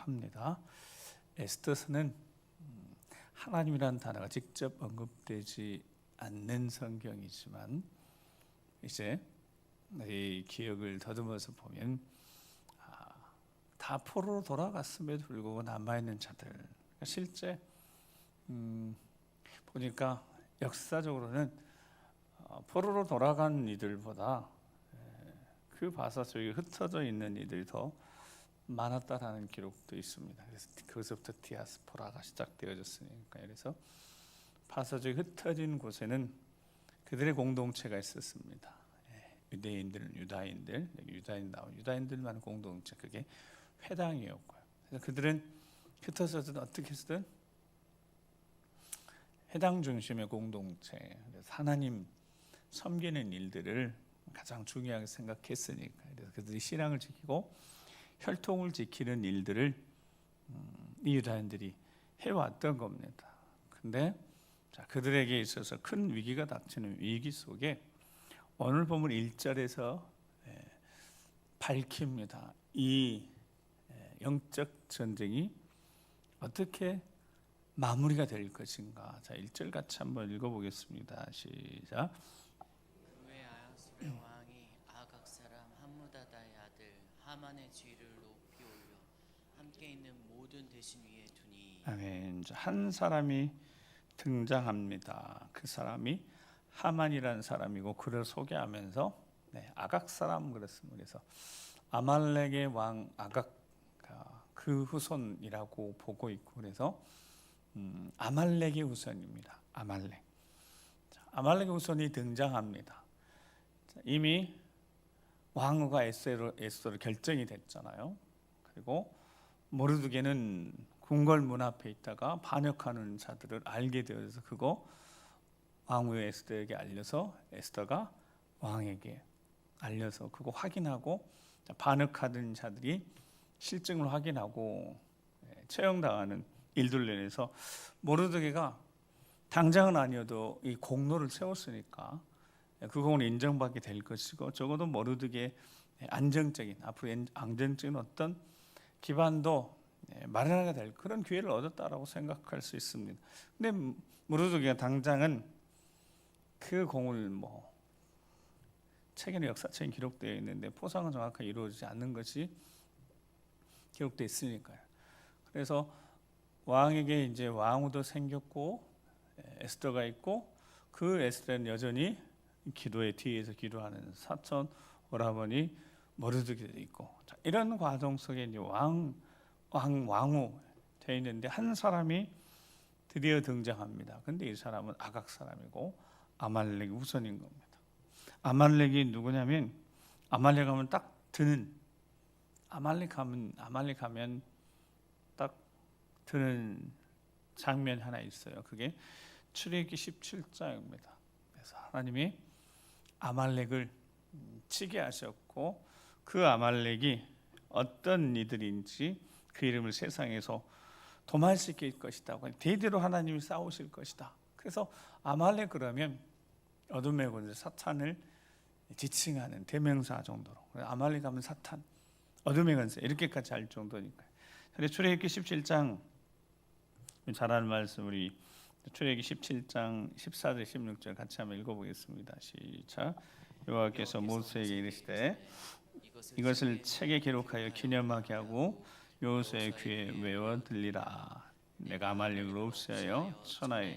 합니다. 에스더서는 하나님이라는 단어가 직접 언급되지 않는 성경이지만 이제 이 기억을 더듬어서 보면 다 포로로 돌아갔음에도 불구하고 남아있는 자들, 실제 보니까 역사적으로는 포로로 돌아간 이들보다 그 바사 속에 흩어져 있는 이들이 더 많았다라는 기록도 있습니다. 그래서 그것부터 디아스포라가 시작되어졌으니까. 그래서 바사 속에 흩어진 곳에는 그들의 공동체가 있었습니다. 유대인들, 유다인들, 유다인 나온 유다인들만 공동체, 그게 회당이었고요. 그래서 그들은 흩어져서 어떻게 해서든 회당 중심의 공동체, 하나님 섬기는 일들을 가장 중요하게 생각했으니까. 그래서 그들이 신앙을 지키고 혈통을 지키는 일들을 이 유다인들이 해왔던 겁니다. 근데 그들에게 있어서 큰 위기가 닥치는 위기 속에 오늘 본문 1절에서 밝힙니다. 이 영적 전쟁이 어떻게 마무리가 될 것인가. 자, 1절 같이 한번 읽어보겠습니다. 시작. 그의 아하스의 왕이 아각 사람 함무다다의 아들 하만의 죄를 높이 올려 함께 있는 모든 대신 위에 두니. 아멘. 한 사람이 등장합니다. 그 사람이 하만이라는 사람이고, 그를 소개하면서 아각 사람 그랬습니다. 그래서 아말렉의 왕 아각 그 후손이라고 보고 있고, 그래서 아말렉의 후손입니다. 아말렉의 후손이 등장합니다. 이미 왕후가 에스더로 결정이 됐잖아요. 그리고 모르드게는 궁궐 문 앞에 있다가 반역하는 자들을 알게 되어서 그거 왕후 에스더에게 알려서 에스더가 왕에게 알려서 그거 확인하고 반역하던 자들이 실증을 확인하고 처형당하는 일들로 인해서 모르드게가 당장은 아니어도 이 공로를 세웠으니까 그 공을 인정받게 될 것이고, 적어도 모르드게의 앞으로 안정적인 어떤 기반도 마련하게 될 그런 기회를 얻었다라고 생각할 수 있습니다. 근데 모르드게가 당장은 그 공을 책에는 역사책에 기록되어 있는데 포상은 정확하게 이루어지지 않는 것이 기록되어 있으니까요. 그래서 왕에게 이제 왕후도 생겼고 에스더가 있고, 그 에스더는 여전히 기도의 뒤에서 기도하는 사촌 오라버니 모르드게도 있고, 이런 과정 속에 이제 왕후 되어 있는데 한 사람이 드디어 등장합니다. 근데 이 사람은 아각 사람이고 아말렉의 후손인 겁니다. 아말렉이 누구냐면, 아말렉 하면 딱 드는, 아말렉 하면 딱 드는 장면 하나 있어요. 그게 출애굽기 17장입니다. 그래서 하나님이 아말렉을 치게 하셨고, 그 아말렉이 어떤 이들인지 그 이름을 세상에서 도말시킬 것이다. 대대로 하나님이 싸우실 것이다. 그래서 아말렉 그러면 어둠의 권세 사탄을 지칭하는 대명사 정도로, 아말렉 하면 사탄, 어둠의 권세 이렇게까지 할 정도니까요. 그래서 출애굽기 17장 잘 아는 말씀, 우리 출애굽기 17장 14절 16절 같이 한번 읽어보겠습니다. 시작. 여호와께서 모세에게 이르시되 이것을 책에 기록하여 기념하게 하고 여호수아의 귀에 외워 들리라. 내가 아말렉을 없애하여 천하에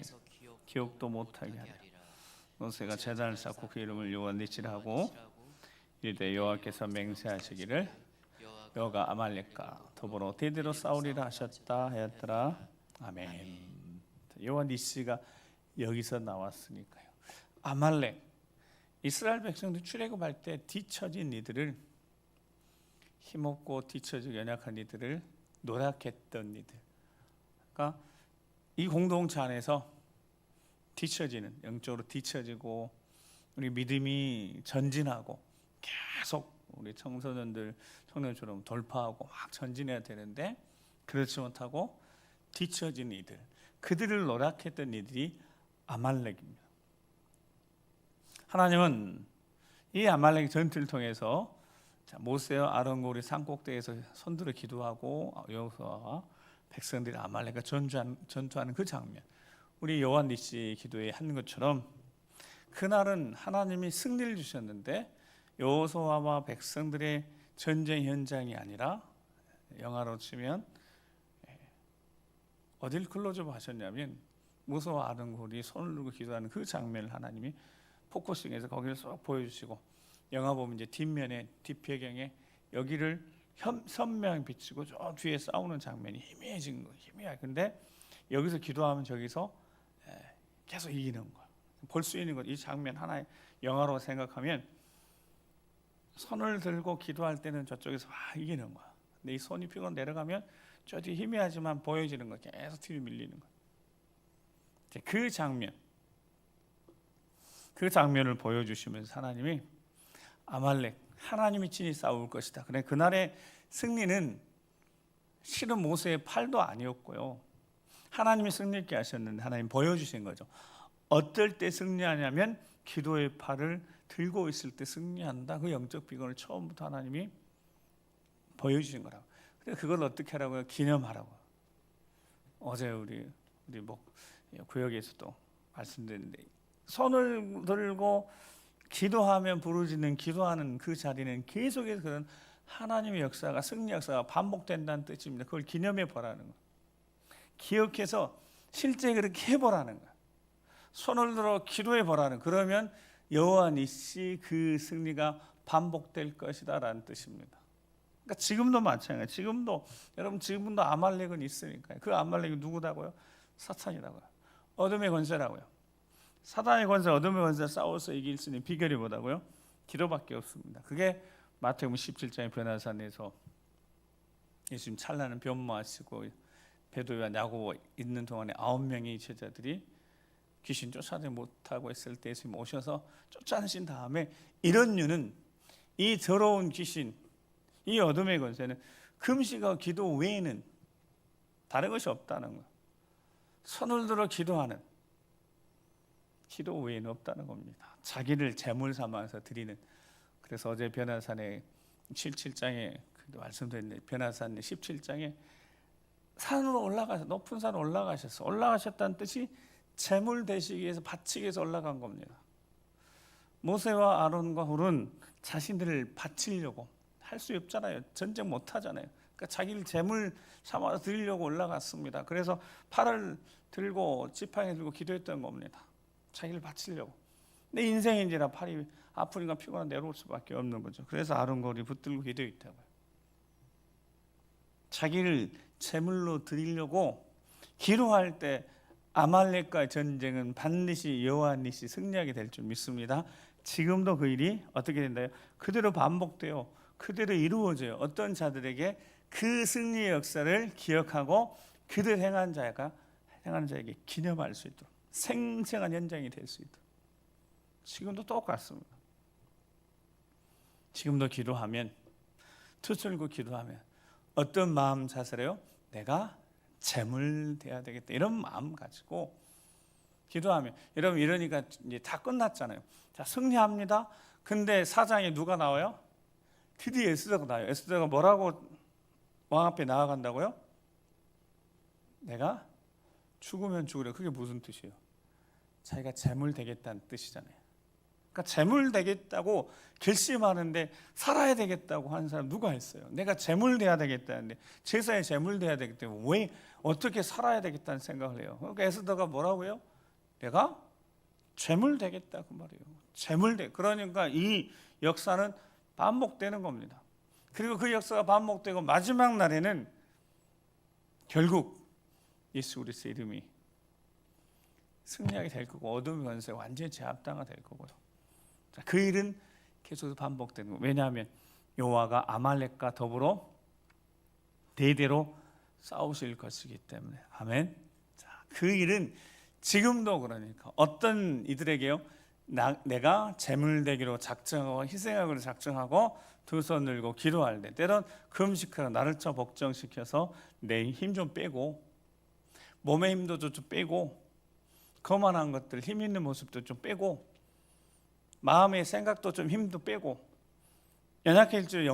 기억도 못하게 하리라. 모세가 제단을 쌓고 그 이름을 여호와 니시라고 이르되 여호와께서 맹세하시기를 여호와가 아말렉과 더불어 대대로 싸우리라 하셨다 하였더라. 아멘. 여호와 니시가 여기서 나왔으니까요. 아말렉, 이스라엘 백성들 출애굽할 때 뒤처진 이들을, 힘없고 뒤처지고 연약한 이들을 노력했던 이들, 그러니까 이 공동체 안에서 뒤처지는, 영적으로 뒤처지고 우리 믿음이 전진하고 계속 우리 청소년처럼 돌파하고 막 전진해야 되는데 그렇지 못하고 뒤처진 이들, 그들을 노력했던 이들이 아말렉입니다. 하나님은 이 아말렉 전투를 통해서 자, 모세와 아론과 우리 산꼭대기에서 손들어 기도하고 여호수아와 백성들이 아말렉과 전투하는 그 장면, 우리 요한 니시 기도에 한 것처럼 그날은 하나님이 승리를 주셨는데 여호수아와 백성들의 전쟁 현장이 아니라 영화로 치면 어딜 클로즈업 하셨냐면 모세와 아론과 우리 손을 들고 기도하는 그 장면을 하나님이 포커싱해서 거기를 쏙 보여주시고, 영화 보면 이제 뒷면에 뒷배경에 여기를 선명히 비치고 저 뒤에 싸우는 장면이 희미해진 거예요. 희미해. 근데 여기서 기도하면 저기서 계속 이기는 거야. 볼 수 있는 것, 이 장면 하나의 영화로 생각하면 손을 들고 기도할 때는 저쪽에서 이기는 거야. 근데 이 손이 피고 내려가면 저 뒤에 희미하지만 보여지는 거야. 계속 뒤로 밀리는 거야. 그 장면을 보여주시면서 하나님이 아말렉, 하나님이 친히 싸울 것이다. 그래, 그날의 승리는 실은 모세의 팔도 아니었고요, 하나님이 승리있게 하셨는데 하나님 보여주신 거죠. 어떨 때 승리하냐면 기도의 팔을 들고 있을 때 승리한다. 그 영적 비건을 처음부터 하나님이 보여주신 거라고. 그래서 그걸 어떻게 하라고요? 기념하라고. 어제 우리 구역에서도 말씀드렸는데, 손을 들고 기도하면 부르짖는 기도하는 그 자리는 계속해서 그런 하나님의 역사가, 승리 역사가 반복된다는 뜻입니다. 그걸 기념해 보라는 거예요. 기억해서 실제 그렇게 해보라는 거예요. 손을 들어 기도해 보라는, 그러면 여호와 니시 그 승리가 반복될 것이다 라는 뜻입니다. 그러니까 지금도 마찬가지예요. 지금도 아말렉은 있으니까요. 그 아말렉이 누구다고요? 사탄이라고요. 어둠의 권세라고요. 사단의 권세, 어둠의 권세 싸워서 이길 수 있는 비결이 뭐다고요? 기도밖에 없습니다. 그게 마태복음 17장의 변화산에서 예수님 찬란한 변모하시고 베드로와 야고보 있는 동안에 9명의 제자들이 귀신 쫓아내지 못하고 있을 때 예수님 오셔서 쫓아내신 다음에, 이런 유는, 이 더러운 귀신, 이 어둠의 권세는 금식과 기도 외에는 다른 것이 없다는 거예요. 손을 들어 기도하는, 기도 외에는 없다는 겁니다. 자기를 제물 삼아서 드리는. 그래서 어제 변화산에 17장에 말씀드렸는데, 변화산 17장에 산으로 올라가서, 높은 산으로 올라가셨다는 뜻이 제물 되시기 위해서, 바치기 위해서 올라간 겁니다. 모세와 아론과 훌은 자신들을 바치려고, 할 수 없잖아요. 전쟁 못 하잖아요. 그러니까 자기를 제물 삼아서 드리려고 올라갔습니다. 그래서 팔을 들고 지팡이 들고 기도했던 겁니다. 자기를 바치려고. 근데 인생인지라 팔이 아프니까 피곤한 내려올 수밖에 없는 거죠. 그래서 아론과 훌이 붙들고 기도했다고요. 자기를 제물로 드리려고 기도할 때 아말렉과의 전쟁은 반드시 여호와 니시 승리하게 될 줄 믿습니다. 지금도 그 일이 어떻게 된다요? 그대로 반복돼요. 그대로 이루어져요. 어떤 자들에게 그 승리의 역사를 기억하고 그들 행한 자에게 기념할 수 있도록, 생생한 현장이 될 수 있도록. 지금도 똑같습니다. 지금도 기도하면, 투철고 기도하면 어떤 마음 자세래요? 내가 제물 돼야 되겠다, 이런 마음 가지고 기도하면, 여러분 이러니까 이제 다 끝났잖아요. 자, 승리합니다. 근데 사장에 누가 나와요? 드디어 에스더가 나와요. 에스더가 뭐라고 왕 앞에 나아간다고요? 내가 죽으면 죽으려. 그게 무슨 뜻이에요? 자기가 제물 되겠다는 뜻이잖아요. 그러니까 제물 되겠다고 결심하는데, 살아야 되겠다고 하는 사람 누가 있어요? 내가 제물 돼야 되겠다는데, 제사에 제물 돼야 되기 때문에 왜 어떻게 살아야 되겠다는 생각을 해요. 그러니까 에스더가 뭐라고요? 내가 제물 되겠다, 그 말이에요. 제물 돼. 그러니까 이 역사는 반복되는 겁니다. 그리고 그 역사가 반복되고 마지막 날에는 결국 예수 그리스도의 이름이 승리하게 될 거고, 어둠의 권세가 완전히 제압당하게 될 거고요. 자, 그 일은 계속 반복되는 거예요. 왜냐하면 여호와가 아말렉과 더불어 대대로 싸우실 것이기 때문에. 아멘. 자, 그 일은 지금도, 그러니까 어떤 이들에게요? 내가 제물되기로 작정하고 희생하기로 작정하고 두 손 들고 기도할 때, 때론 금식하고 나를 쳐 복종시켜서 내 힘 좀 빼고, 몸의 힘도 좀 빼고, 거만한 것들, 힘 있는 모습도 좀 빼고, 마음의 생각도 좀 힘도 빼고, 연약해질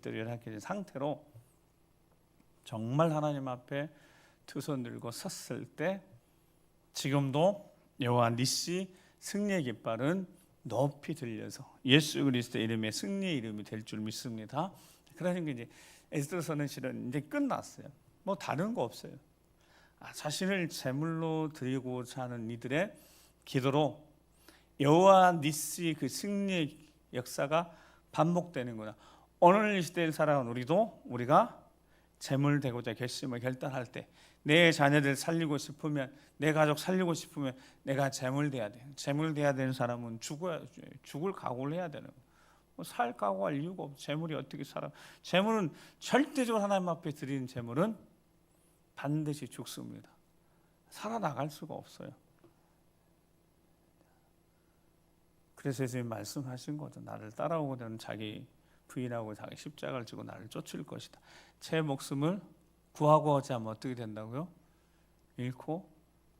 대로 연약해진 상태로 정말 하나님 앞에 두 손 들고 섰을 때 지금도 여호와 니시 승리의 깃발은 높이 들려서 예수 그리스도의 이름에 승리의 이름이 될 줄 믿습니다. 그러니까 이제 에스더서는 실은 이제 끝났어요. 뭐 다른 거 없어요. 자신을 제물로 드리고자 하는 이들의 기도로 여호와 니시 그 승리의 역사가 반복되는구나. 오늘 이 시대를 살아가는 우리가 제물 되고자 결심을 결단할 때 내 자녀들 살리고 싶으면, 내 가족 살리고 싶으면 내가 제물 돼야 돼. 제물 돼야 되는 사람은 죽을 각오를 해야 되는 거예요. 살 각오할 이유가 없어. 제물이 어떻게 살아? 제물은 절대적으로 하나님 앞에 드리는 제물은 반드시 죽습니다. 살아나갈 수가 없어요. 그래서 예수님 말씀하신 거죠. 나를 따라오고자 자기 부인하고 자기 십자가를 지고 나를 쫓을 것이다. 제 목숨을 구하고자 하면 어떻게 된다고요?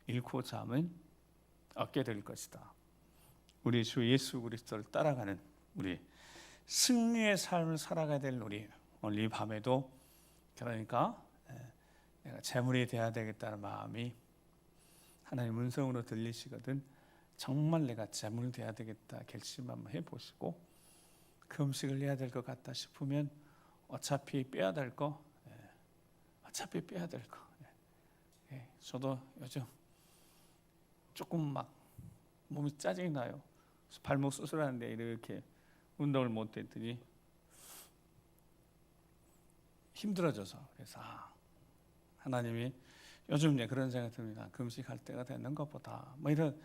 잃고자 하면 얻게 될 것이다. 우리 주 예수 그리스도를 따라가는 우리 승리의 삶을 살아가야 될 우리 오늘 이 밤에도 그러니까 내가 재물이 돼야 되겠다는 마음이 하나님 음성으로 들리시거든 정말 내가 재물 돼야 되겠다 결심 한번 해보시고 그 음식을 해야 될 것 같다 싶으면 어차피 빼야 될 거 저도 요즘 조금 막 몸이 짜증이 나요. 발목 수술하는데 이렇게 운동을 못 했더니 힘들어져서 그래서 하나님이 요즘 이제 그런 생각이 듭니다. 금식할 때가 되는 것보다 뭐 이런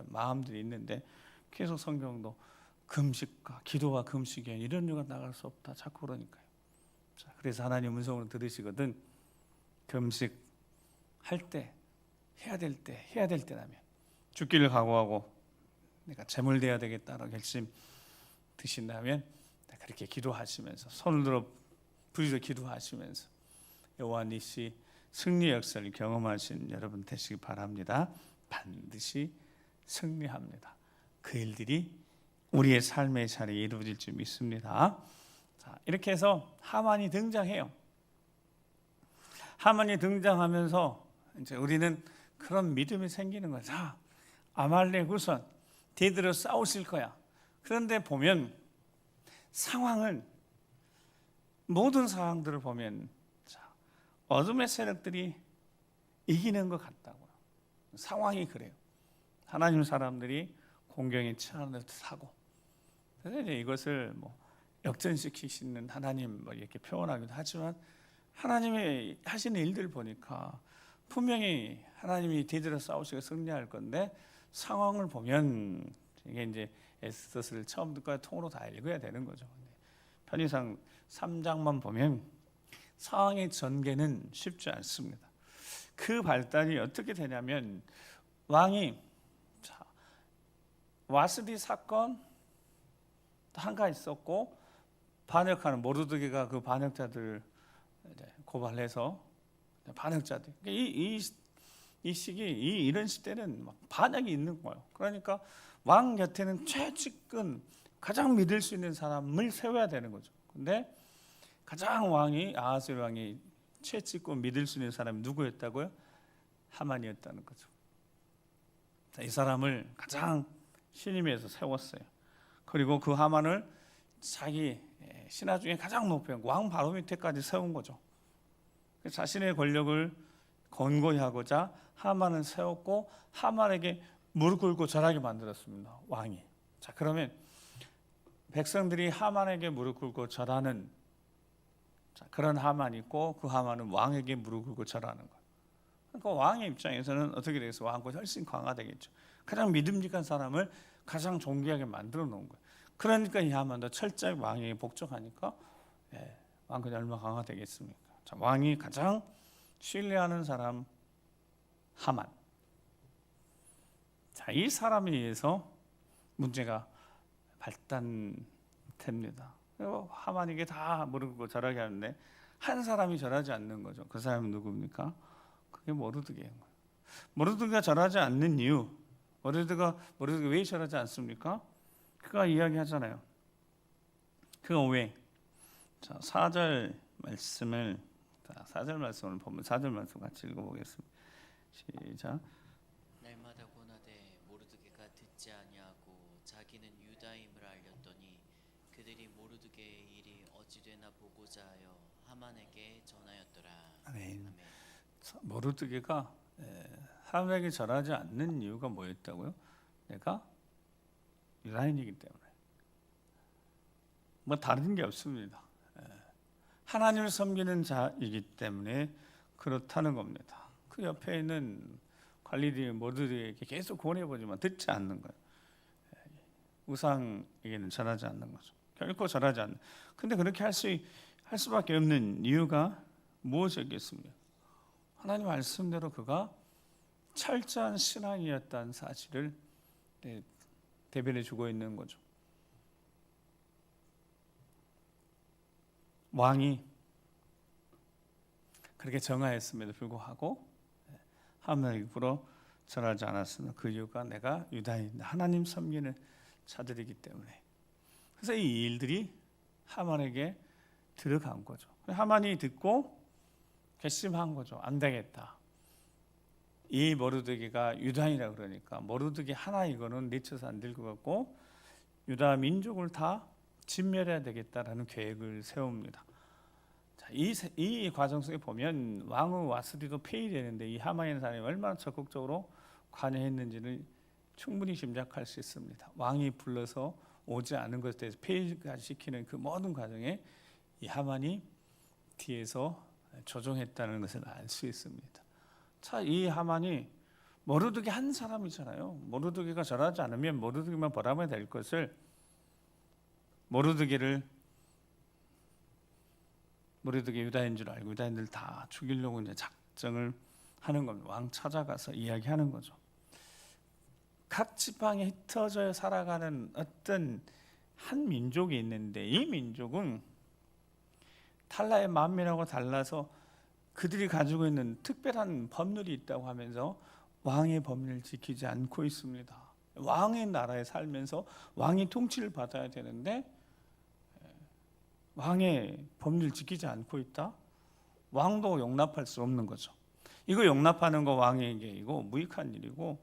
마음들이 있는데 계속 성경도 금식과 기도와 금식에 이런 이유가 나갈 수 없다 자꾸 그러니까요. 자, 그래서 하나님 음성을 들으시거든 금식할 때 해야 될 때라면 죽기를 각오하고 내가 제물돼야 되겠다라고 결심 드신다면 그렇게 기도하시면서 손을 들어 부르짖어 기도하시면서 여호와 니시 승리 역사를 경험하신 여러분 되시기 바랍니다. 반드시 승리합니다. 그 일들이 우리의 삶의 자리에 이루어질 줄 믿습니다. 자, 이렇게 해서 하만이 등장해요. 하만이 등장하면서 이제 우리는 그런 믿음이 생기는 거죠. 자, 아말렉 우선 대대로 싸우실 거야. 그런데 보면 모든 상황들을 보면 어둠의 세력들이 이기는 것 같다고요. 상황이 그래요. 하나님 사람들이 공경에 처하는 듯 하고 그래서 이제 이것을 뭐 역전시키시는 하나님 이렇게 표현하기도 하지만 하나님이 하시는 일들 보니까 분명히 하나님이 대대로 싸우시고 승리할 건데 상황을 보면 이게 이제 에스더서를 처음부터 통으로 다 읽어야 되는 거죠. 편의상 3장만 보면 상황의 전개는 쉽지 않습니다. 그 발단이 어떻게 되냐면 왕이 와스디 사건 한가 있었고 반역하는 모르드게가 그 반역자들 고발해서 반역자들 이 시기 이런 시대는 막 반역이 있는 거예요. 그러니까 왕 곁에는 최측근 가장 믿을 수 있는 사람을 세워야 되는 거죠. 근데 가장 아하스웨로 왕이 최측근 믿을 수 있는 사람이 누구였다고요? 하만이었다는 거죠. 이 사람을 가장 신임해서 세웠어요. 그리고 그 하만을 자기 신하 중에 가장 높은 왕 바로 밑에까지 세운 거죠. 자신의 권력을 건고히 하고자 하만을 세웠고 하만에게 무릎 꿇고 절하게 만들었습니다. 왕이. 자, 그러면 백성들이 하만에게 무릎 꿇고 절하는 그런 하만이 있고 그 하만은 왕에게 무릎 꿇고 절하는 거예요. 그러니까 왕의 입장에서는 어떻게 되겠어요? 왕보다 훨씬 강화되겠죠. 가장 믿음직한 사람을 가장 존귀하게 만들어 놓은 거예요. 그러니까 이 하만도 철저히 왕에게 복종하니까 왕권이 얼마나 강화되겠습니까? 자, 왕이 가장 신뢰하는 사람 하만. 자, 이 사람에 의해서 문제가 발단됩니다. 그리고 하만에게 다 무릎 꿇고 절하게 하는데 한 사람이 절하지 않는 거죠. 그 사람은 누굽니까? 그게 모르드게인 거예요. 모르드게가 절하지 않는 이유 모르드가 왜 절하지 않습니까? 그가 이야기하잖아요. 그가 왜? 자, 4절 말씀을 보면 4절 말씀 같이 읽어보겠습니다. 시작. 날마다 고나되 모르드게가 듣지 아니하고 자기는 유다임을 알렸더니 그들이 모르드게의 일이 어찌되나 보고자 하여 하만에게 전하였더라. 아멘. 모르드게가 하만에게 절하지 않는 이유가 뭐였다고요? 내가 유다인이기 때문에. 뭐 다른 게 없습니다. 하나님을 섬기는 자이기 때문에 그렇다는 겁니다. 그 옆에 있는 관리들이 모두에게 계속 권해보지만 듣지 않는 거예요. 우상에게는 절하지 않는 거죠. 결코 절하지 않는. 근데 그렇게 할 수밖에 없는 이유가 무엇이었겠습니까? 하나님 말씀대로 그가 철저한 신앙이었다는 사실을 대변해 주고 있는 거죠. 왕이 그렇게 정하였음에도 불구하고 하만에게 불어 절하지 않았으나 그 이유가 내가 유다인 하나님 섬기는 자들이기 때문에. 그래서 이 일들이 하만에게 들어간 거죠. 하만이 듣고 결심한 거죠. 안 되겠다. 이 모르드게가 유다인이라 그러니까 모르드게 하나 이거는 내쳐서 안 될 것 같고 유다 민족을 다 진멸해야 되겠다라는 계획을 세웁니다. 자, 이 과정 속에 보면 왕후 와스디도 폐위되는데 이 하만이라는 사람이 얼마나 적극적으로 관여했는지를 충분히 짐작할 수 있습니다. 왕이 불러서 오지 않은 것에 대해서 폐위까지 시키는 그 모든 과정에 이 하만이 뒤에서 조종했다는 것을 알 수 있습니다. 자, 이 하만이 모르드게 한 사람이잖아요. 모르드게가 절하지 않으면 모르드게만 벌하면 될 것을 모르드게 유다인 줄 알고 유다인들 다 죽이려고 이제 작정을 하는 겁니다. 왕 찾아가서 이야기하는 거죠. 각 지방에 흩어져 살아가는 어떤 한 민족이 있는데 이 민족은 탈라의 만민하고 달라서 그들이 가지고 있는 특별한 법률이 있다고 하면서 왕의 법률을 지키지 않고 있습니다. 왕의 나라에 살면서 왕이 통치를 받아야 되는데 왕의 법률을 지키지 않고 있다? 왕도 용납할 수 없는 거죠. 이거 용납하는 거 왕에게 이거 무익한 일이고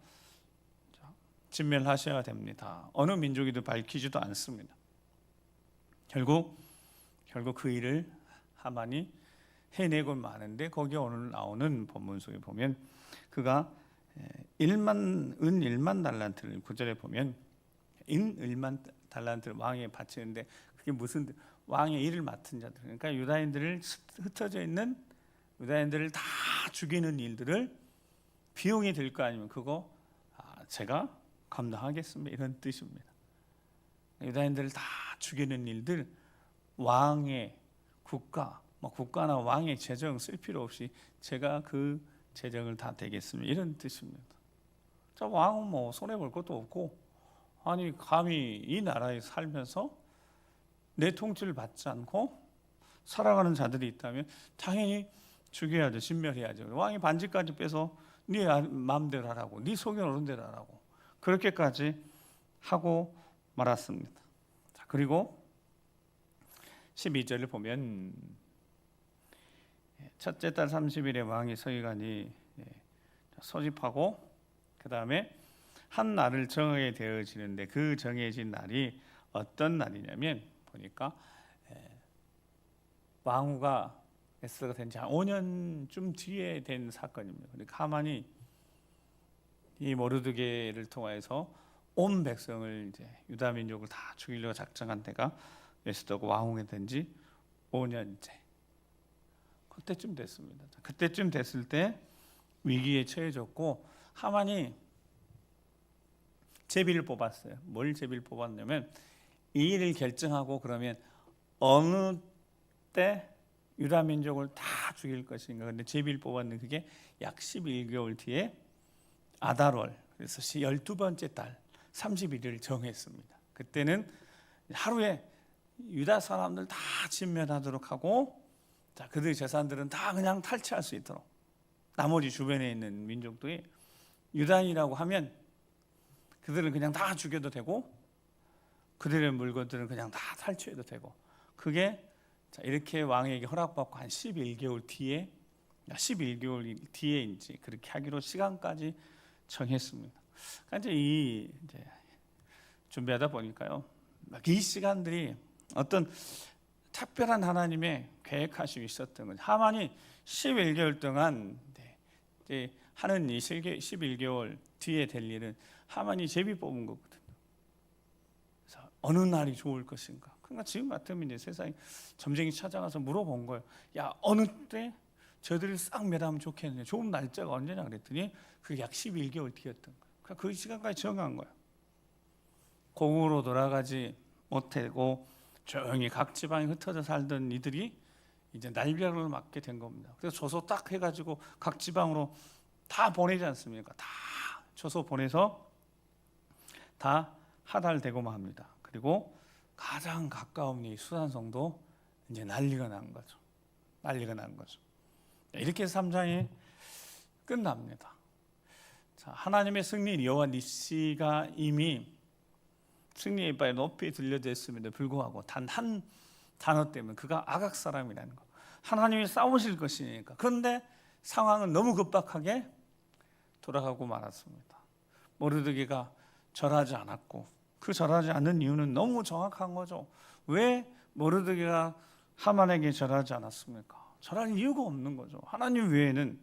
진멸하셔야 됩니다. 어느 민족이도 밝히지도 않습니다. 결국 그 일을 하만이 해내고 마는데 거기에 오늘 나오는 본문 속에 보면 그가 은 1만 달란트를 9절에 보면 인 1만 달란트를 왕에게 바치는데 그게 무슨 왕의 일을 맡은 자들 그러니까 유다인들을 흩어져 있는 유다인들을 다 죽이는 일들을 비용이 될 거 아니면 그거 제가 감당하겠습니다 이런 뜻입니다. 유다인들을 다 죽이는 일들 왕의 국가나 왕의 재정 쓸 필요 없이 제가 그 재정을 다 대겠습니다 이런 뜻입니다. 자, 왕은 뭐 손해 볼 것도 없고 아니 감히 이 나라에 살면서 내 통치를 받지 않고 살아가는 자들이 있다면 당연히 죽여야죠. 진멸해야죠. 왕이 반지까지 빼서 네 마음대로 하라고 네 속에 오른 대로 하라고 그렇게까지 하고 말았습니다. 자, 그리고 12절을 보면 첫째 달 30일에 왕이 서기관이 소집하고 그 다음에 한 날을 정하게 되어지는데 그 정해진 날이 어떤 날이냐면 보니까 왕후가 에스더가 된 지 한 5년쯤 뒤에 된 사건입니다. 그러니까 하만이 이 모르드게를 통해서 온 백성을 이제 유다 민족을 다 죽이려고 작정한 때가 에스더가 왕후가 된 지 5년째. 그때쯤 됐습니다. 그때쯤 됐을 때 위기에 처해졌고 하만이 제비를 뽑았어요. 뭘 제비를 뽑았냐면 이 일을 결정하고 그러면 어느 때 유다 민족을 다 죽일 것인가. 근데 제비를 뽑았는데 그게 약 11개월 뒤에 아달월 그래서 12번째 달 31일을 정했습니다. 그때는 하루에 유다 사람들 다 진멸하도록 하고 자, 그들의 재산들은 다 그냥 탈취할 수 있도록 나머지 주변에 있는 민족들이 유다인이라고 하면 그들은 그냥 다 죽여도 되고 그들의 물건들은 그냥 다 탈취해도 되고, 그게 자, 이렇게 왕에게 허락받고 한 11개월 뒤에인지 그렇게 하기로 시간까지 정했습니다. 그러니까 이제 준비하다 보니까요, 막 이 시간들이 어떤 특별한 하나님의 계획하심이 있었던 거죠. 하만이 11개월 동안 이제 하는 이 11개월 뒤에 될 일은 하만이 제비 뽑은 거거든요. 그래서 어느 날이 좋을 것인가. 그러니까 지금 같으면 이제 세상에 점쟁이 찾아가서 물어본 거예요. 야, 어느 때 저들을 싹 멸하면 좋겠느냐, 좋은 날짜가 언제냐 그랬더니 그게 약 11개월 뒤였던 거예요. 그러니까 그 시간까지 정한 거예요. 고국으로 돌아가지 못하고 조용히 각 지방에 흩어져 살던 이들이 이제 날벼락을 맞게 된 겁니다. 그래서 조소 딱 해가지고 각 지방으로 다 보내지 않습니까? 다 조소 보내서 다 하달되고만 합니다. 그리고 가장 가까운 이 수산성도 이제 난리가 난 거죠. 이렇게 3장이 끝납니다. 자, 하나님의 승리, 여호와 니시가 이미 승리의 이빨에 높이 들려져 있음에도 불구하고 단 한 단어 때문에 그가 아각 사람이라는 거, 하나님이 싸우실 것이니까. 그런데 상황은 너무 급박하게 돌아가고 말았습니다. 모르드게가 절하지 않았고, 그 절하지 않는 이유는 너무 정확한 거죠. 왜 모르드게가 하만에게 절하지 않았습니까? 절할 이유가 없는 거죠. 하나님 외에는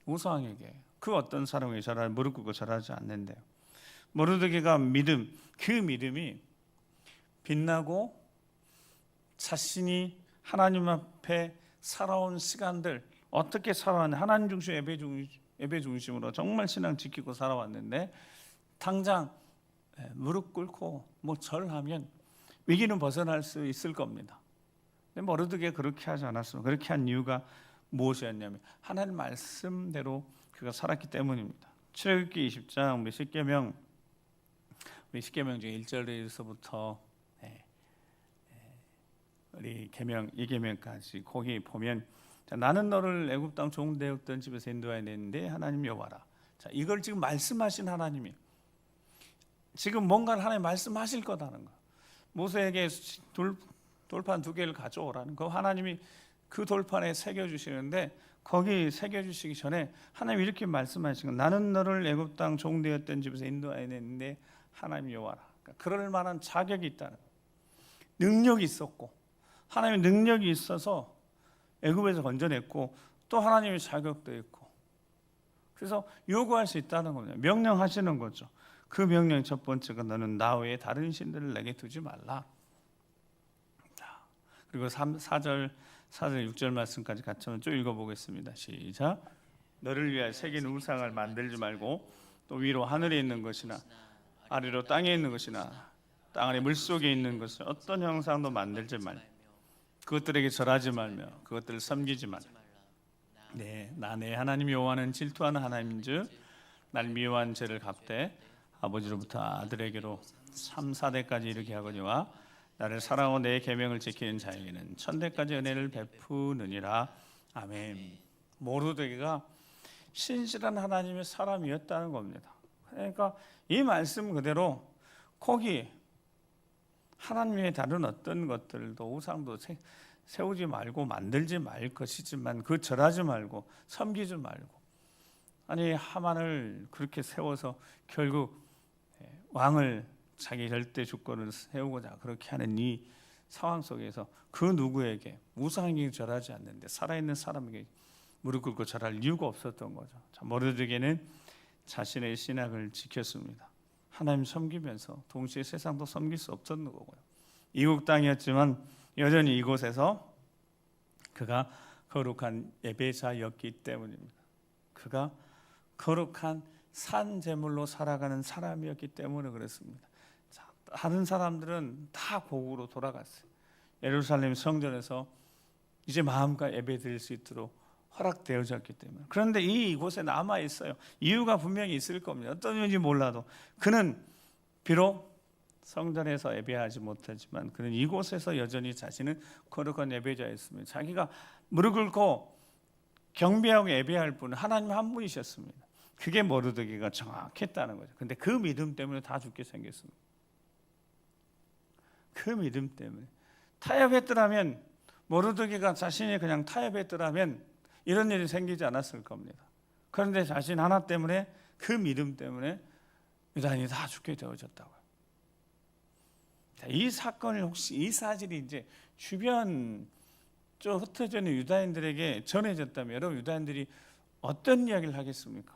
우상에게, 그 어떤 사람에게 무릎 꿇고 절하지 않는데요. 모르드게가 그 믿음이 빛나고 자신이 하나님 앞에 살아온 시간들, 어떻게 살아왔는지, 하나님 중심 예배 중심으로 정말 신앙 지키고 살아왔는데 당장 무릎 꿇고 뭐 절하면 위기는 벗어날 수 있을 겁니다. 근데 모르드게 그렇게 하지 않았습니다. 그렇게 한 이유가 무엇이었냐면 하나님 말씀대로 그가 살았기 때문입니다. 출애굽기 20장 우리 십계명 중에 1절에서부터 우리 계명 2계명까지 거기 보면, 자, 나는 너를 애굽 땅 종되었던 집에서 인도하여 냈는데 하나님 여호와라. 자, 이걸 지금 말씀하신 하나님이 지금 뭔가를 하나님 말씀하실 거다는 거. 모세에게 돌판 2개를 가져오라는 거, 하나님이 그 돌판에 새겨주시는데 거기 새겨주시기 전에 하나님이 이렇게 말씀하시는 거, 나는 너를 애굽 땅 종되었던 집에서 인도하여 냈는데 하나님 여호와라. 그러니까 그럴 만한 자격이 있다는 거. 능력이 있었고, 하나님의 능력이 있어서 애굽에서 건져냈고, 또 하나님의 자격도 있고, 그래서 요구할 수 있다는 겁니다. 명령하시는 거죠. 그 명령 첫 번째가 너는 나 외에 다른 신들을 내게 두지 말라. 그리고 4절 6절 말씀까지 같이 한번 쭉 읽어보겠습니다. 시작. 너를 위하여 새긴 우상을 만들지 말고 또 위로 하늘에 있는 것이나 아래로 땅에 있는 것이나 땅 아래 물속에 있는 것을 어떤 형상도 만들지 말며 그것들에게 절하지 말며 그것들을 섬기지 말라. 네, 나 내 하나님 여호와는 질투하는 하나님인즉 날 미워한 죄를 갚되 아버지로부터 아들에게로 3, 4대까지 이르게 하거니와 나를 사랑하고 내 계명을 지키는 자에게는 1000대까지 은혜를 베푸느니라. 아멘. 모르드게가 신실한 하나님의 사람이었다는 겁니다. 그러니까 이 말씀 그대로 거기 하나님 외에 다른 어떤 것들도 우상도 세우지 말고 만들지 말 것이지만 그 절하지 말고 섬기지 말고, 아니 하만을 그렇게 세워서 결국 왕을 자기 절대 주권을 세우고자 그렇게 하는 이 상황 속에서 그 누구에게 우상에게 절하지 않는데 살아있는 사람에게 무릎 꿇고 절할 이유가 없었던 거죠. 모르드게는 자신의 신학을 지켰습니다. 하나님 섬기면서 동시에 세상도 섬길 수 없었던 거고요. 이국 땅이었지만 여전히 이곳에서 그가 거룩한 예배자였기 때문입니다. 그가 거룩한 산 제물로 살아가는 사람이었기 때문에 그렇습니다. 자, 다른 사람들은 다 고국으로 돌아갔어요. 예루살렘 성전에서 이제 마음껏 예배 드릴 수 있도록 허락되어졌기 때문에. 그런데 이곳에 남아 있어요. 이유가 분명히 있을 겁니다. 어떤 이유인지 몰라도 그는 비록 성전에서 예배하지 못하지만 그는 이곳에서 여전히 자신은 거룩한 예배자였습니다. 자기가 무릎 꿇고 경배하고 예배할 분은 하나님 한 분이셨습니다. 그게 모르드게가 정확했다는 거죠. 근데 그 믿음 때문에 다 죽게 생겼습니다. 그 믿음 때문에 타협했더라면, 모르드게가 자신이 그냥 타협했더라면 이런 일이 생기지 않았을 겁니다. 그런데 자신 하나 때문에, 그 믿음 때문에 유다인이 다 죽게 되어졌다고요. 이 사건을 혹시, 이 사실이 이제 주변 좀 흩어져 있는 유다인들에게 전해졌다면 여러분, 유다인들이 어떤 이야기를 하겠습니까?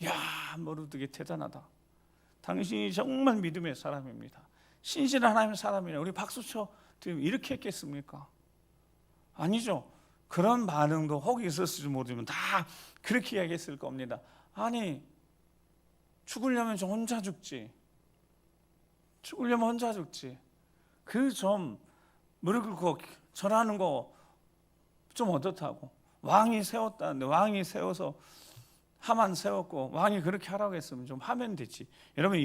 야, 모르드게 대단하다. 당신이 정말 믿음의 사람입니다. 신실한 하나님의 사람이네. 우리 박수쳐 이렇게 했겠습니까? 아니죠. 그런 반응도 혹 있었을지 모르지만 다 그렇게 이야기했을 겁니다. 아니, 죽으려면 좀 혼자 죽지. 죽으려면 혼자 죽지. 그 좀 무릎 꿇고 절하는 거 좀 어떻다고. 왕이 세웠다는데, 왕이 세워서 하만 세웠고 왕이 그렇게 하라고 했으면 좀 하면 되지. 여러분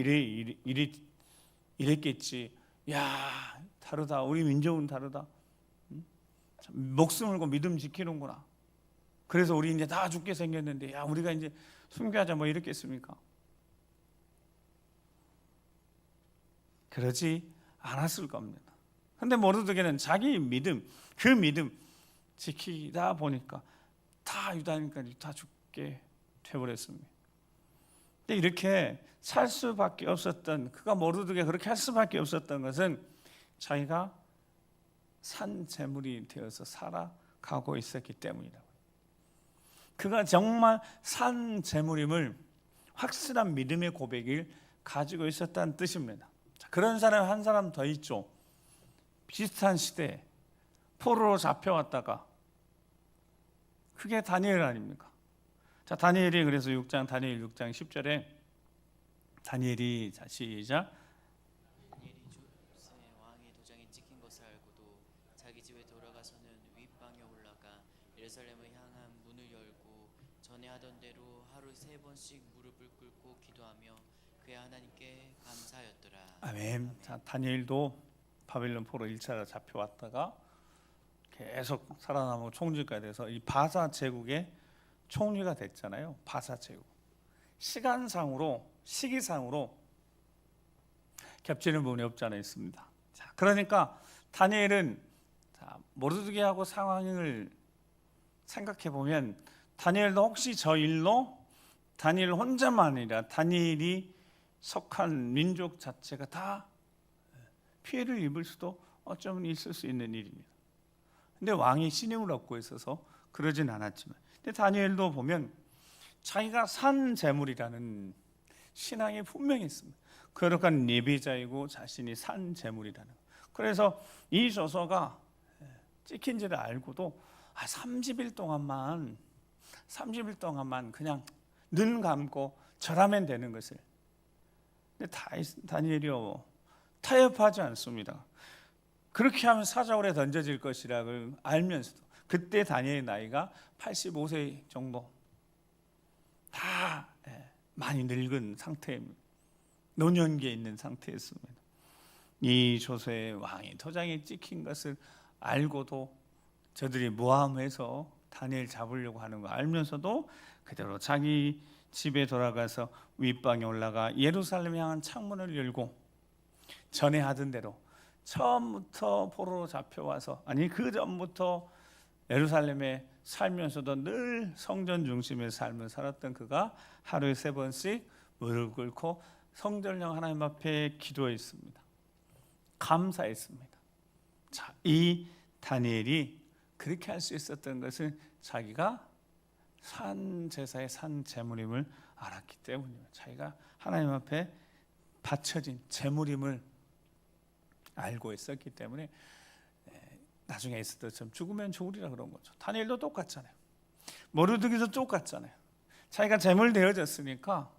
이랬겠지. 야, 다르다. 우리 민족은 다르다. 목숨 걸고 믿음 지키는구나. 그래서 우리 이제 다 죽게 생겼는데, 야, 우리가 이제 순교하자 뭐 이랬겠습니까? 그러지 않았을 겁니다. 근데 모르드게는 자기 믿음, 그 믿음 지키다 보니까 다 유다인까지 다 죽게 되어버렸습니다. 근데 이렇게 살 수밖에 없었던, 그가 모르드게 그렇게 할 수밖에 없었던 것은 자기가 산 재물이 되어서 살아가고 있었기 때문이다. 그가 정말 산 재물임을 확실한 믿음의 고백을 가지고 있었다는 뜻입니다. 그런 사람 한 사람 더 있죠. 비슷한 시대에 포로로 잡혀왔다가, 그게 다니엘 아닙니까? 자, 다니엘이 그래서 다니엘 6장 10절에 다니엘이, 자, 시작. 다니엘이 조세 왕의 도장에 찍힌 것을 알고도 자기 집에 돌아가서는 윗방에 올라가 예루살렘을 향한 문을 열고 전에 하던 대로 하루 3번씩 무릎을 꿇고 기도하며 그의 하나님께 감사하였더라. 아멘. 자, 다니엘도 바벨론 포로 1차로 잡혀왔다가 계속 살아남고 총리가 돼서 이 바사 제국의 총리가 됐잖아요. 바사 제국. 시기상으로 겹치는 부분이 없지 않아 있습니다. 자, 그러니까 다니엘은, 자, 모르드게하고 상황을 생각해 보면 다니엘도 혹시 저 일로 다니엘 혼자만 아니라 다니엘이 속한 민족 자체가 다 피해를 입을 수도 어쩌면 있을 수 있는 일입니다. 근데 왕이 신임을 얻고 있어서 그러진 않았지만, 근데 다니엘도 보면 자기가 산 재물이라는 신앙이 분명히 있습니다. 거룩한 예배자이고 자신이 산 재물이라는. 그래서 이 저서가 찍힌지를 알고도 30일 동안만 그냥 눈 감고 절하면 되는 것을. 근데 다니엘이요, 타협하지 않습니다. 그렇게 하면 사자굴에 던져질 것이라고 알면서도, 그때 다니엘의 나이가 85세 정도, 다 많이 늙은 상태입니다. 노년기에 있는 상태였습니다. 이 조서의 왕이 도장에 찍힌 것을 알고도 저들이 모함해서 다니엘 잡으려고 하는 거 알면서도 그대로 자기 집에 돌아가서 윗방에 올라가 예루살렘 향한 창문을 열고 전에 하던 대로, 처음부터 포로로 잡혀와서, 아니 그 전부터 예루살렘에 살면서도 늘 성전 중심의 삶을 살았던 그가 하루에 3번씩 무릎 꿇고 성전령 하나님 앞에 기도했습니다. 감사했습니다. 자, 이 다니엘이 그렇게 할 수 있었던 것은 자기가 산 제사의 산 제물임을 알았기 때문입니다. 자기가 하나님 앞에 바쳐진 제물임을 알고 있었기 때문에 나중에 에스더처럼 죽으면 죽으리라 그런 거죠. 다니엘도 똑같잖아요. 모르드게도 똑같잖아요. 자기가 제물 되어졌으니까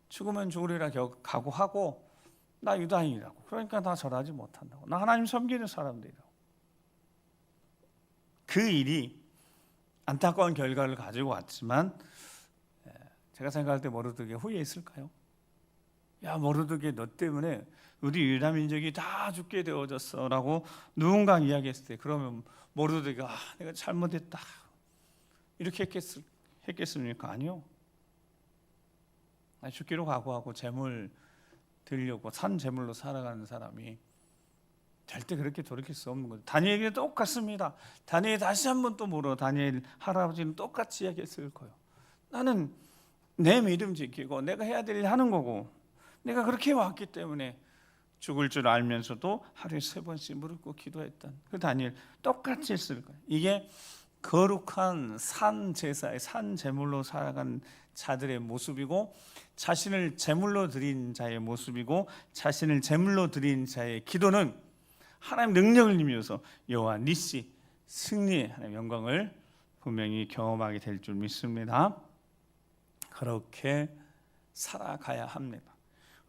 죽으면 죽으리라 각오하고, 나 유다인이라고, 그러니까 나 절하지 못한다고, 나 하나님 섬기는 사람들이라고. 그 일이 안타까운 결과를 가지고 왔지만, 제가 생각할 때 모르드게 후회했을까요? 야, 모르드게 너 때문에 우리 유다 민족이 다 죽게 되어졌어라고 누군가 이야기했을 때, 그러면 모르드게가 내가 잘못했다 이렇게 했겠습니까? 아니요. 죽기로 각오하고 재물 드리려고 산 재물로 살아가는 사람이 절대 그렇게 돌이킬 수 없는 거죠. 다니엘에게 똑같습니다. 다니엘 다시 한번 또 물어. 다니엘 할아버지는 똑같이 이야기했을 거예요. 나는 내 믿음 지키고 내가 해야 될 일 하는 거고, 내가 그렇게 왔기 때문에 죽을 줄 알면서도 하루에 3번씩 무릎 꿇고 기도했던 그 다니엘 똑같이 했을 거예요. 이게 거룩한 산 제사의 산 제물로 살아간 자들의 모습이고, 자신을 제물로 드린 자의 모습이고, 자신을 제물로 드린 자의 기도는 하나님 능력을 힘입어서 여호와 니시 승리의 하나님 영광을 분명히 경험하게 될 줄 믿습니다. 그렇게 살아가야 합니다.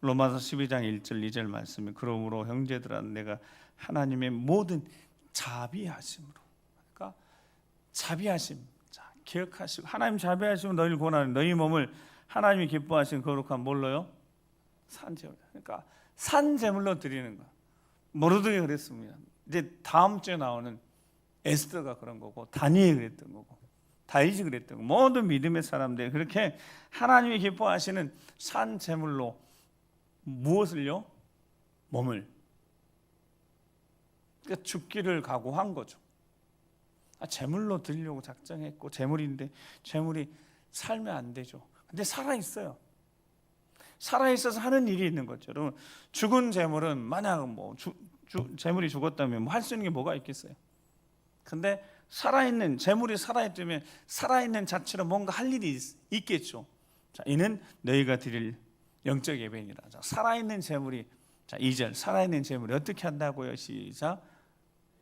로마서 12장 1절 2절 말씀이 그러므로 형제들아 내가 하나님의 모든 자비하심으로, 그러니까 자비하심, 자, 기억하시고 하나님 자비하시면 너희를 권하는 너희 몸을 하나님이 기뻐하시는 거룩한 뭘로요? 산제물. 그러니까 산제물로 드리는 거. 모르드게 그랬습니다. 이제 다음 주에 나오는 에스더가 그런 거고, 다니엘이 그랬던 거고, 다윗이 그랬던 거고, 모든 믿음의 사람들이 그렇게 하나님이 기뻐하시는 산제물로 무엇을요? 몸을. 그러니까 죽기를 각오한 거죠. 제물로 드리려고 작정했고, 제물인데 제물이 살면 안 되죠. 근데 살아 있어요. 살아 있어서 하는 일이 있는 거죠. 여러분, 죽은 제물은 만약 제물이 죽었다면 할 수 있는 게 뭐가 있겠어요? 근데 살아있는 제물이 살아있다면 살아있는 자체로 뭔가 할 일이 있겠죠. 자, 이는 너희가 드릴 영적 예배니라. 자, 살아있는 제물이, 자, 2절 살아있는 제물이 어떻게 한다고요? 시작.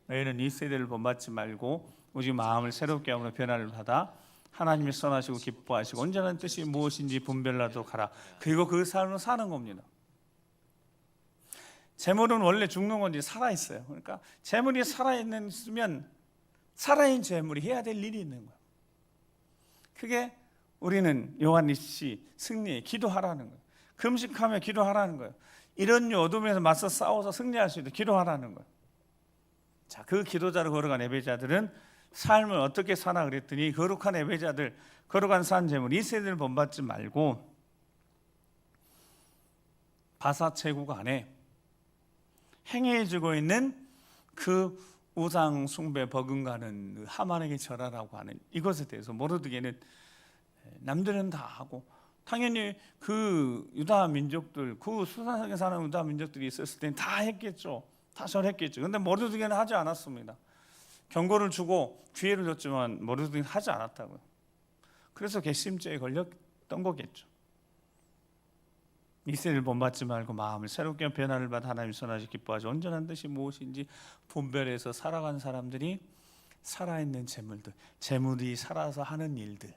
너희는 이 세대를 본받지 말고 오직 마음을 새롭게 함으로 변화를 받아 하나님이 선하시고 기뻐하시고 온전한 뜻이 무엇인지 분별하도록 하라. 그리고 그 삶을 사는 겁니다. 재물은 원래 죽는 건지 살아있어요. 그러니까 재물이 살아있으면 살아있는 재물이 해야 될 일이 있는 거예요. 그게 우리는 요한일시 승리에 기도하라는 거예요. 금식하며 기도하라는 거예요. 이런 어둠에서 맞서 싸워서 승리할 수 있도록 기도하라는 거예요. 자, 그 기도자로 걸어간 예배자들은 삶을 어떻게 사나 그랬더니 거룩한 예배자들, 거룩한 산 제물, 이 세대를 본받지 말고 바사제국 안에 행해지고 있는 그 우상 숭배 버금가는 하만에게 절하라고 하는 이것에 대해서 모르드게는 남들은 다 하고, 당연히 그 유다 민족들, 그 수산성에 사는 유다 민족들이 있었을 때는 다 했겠죠. 다 절했겠죠. 그런데 모르드게는 하지 않았습니다. 경고를 주고 기회를 줬지만 모르드게는 하지 않았다고요. 그래서 괘씸죄에 걸렸던 거겠죠. 이세를 본받지 말고 마음을 새롭게 변화를 받아 하나님 선하시 기뻐하지 온전한 뜻이 무엇인지 분별해서 살아간 사람들이 살아있는 재물들, 재물이 살아서 하는 일들,